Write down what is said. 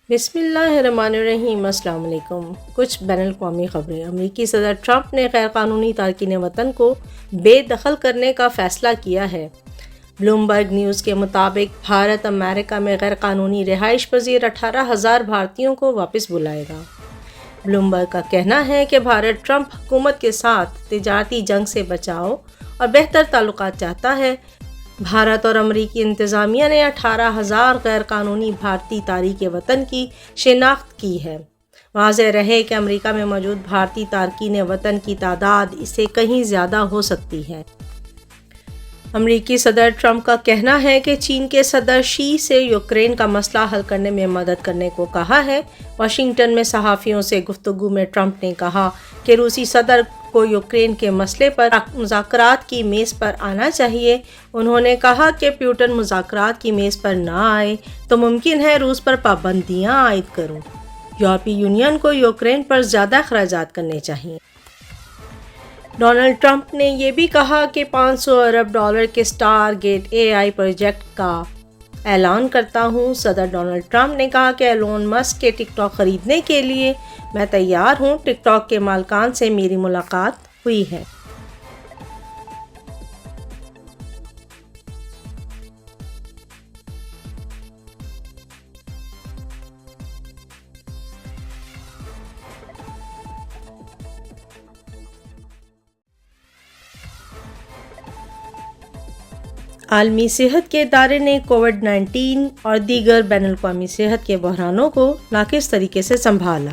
بسم اللہ الرحمن الرحیم۔ السلام علیکم۔ کچھ بین الاقوامی خبریں۔ امریکی صدر ٹرمپ نے غیر قانونی تارکین وطن کو بے دخل کرنے کا فیصلہ کیا ہے۔ بلومبرگ نیوز کے مطابق بھارت امریکہ میں غیر قانونی رہائش پذیر 18,000 بھارتیوں کو واپس بلائے گا۔ بلومبرگ کا کہنا ہے کہ بھارت ٹرمپ حکومت کے ساتھ تجارتی جنگ سے بچاؤ اور بہتر تعلقات چاہتا ہے۔ بھارت اور امریکی انتظامیہ نے 18,000 غیر قانونی بھارتی تارکین وطن کی شناخت کی ہے۔ واضح رہے کہ امریکہ میں موجود بھارتی تارکین وطن کی تعداد اس سے کہیں زیادہ ہو سکتی ہے۔ امریکی صدر ٹرمپ کا کہنا ہے کہ چین کے صدر شی سے یوکرین کا مسئلہ حل کرنے میں مدد کرنے کو کہا ہے۔ واشنگٹن میں صحافیوں سے گفتگو میں ٹرمپ نے کہا کہ روسی صدر کو یوکرین کے مسئلے پر مذاکرات کی میز پر آنا چاہیے۔ انہوں نے کہا کہ پیوٹن مذاکرات کی میز پر نہ آئے تو ممکن ہے روس پر پابندیاں عائد کروں۔ یورپی یونین کو یوکرین پر زیادہ اخراجات کرنے چاہئیں۔ ڈونلڈ ٹرمپ نے یہ بھی کہا کہ $500 ارب کے اسٹار گیٹ AI پروجیکٹ کا اعلان کرتا ہوں۔ صدر ڈونلڈ ٹرمپ نے کہا کہ ایلون مسک کے ٹک ٹاک خریدنے کے لیے میں تیار ہوں۔ ٹک ٹاک کے مالکان سے میری ملاقات ہوئی ہے۔ عالمی صحت کے ادارے نے کووڈ-19 اور دیگر بین الاقوامی صحت کے بحرانوں کو ناقص طریقے سے سنبھالا۔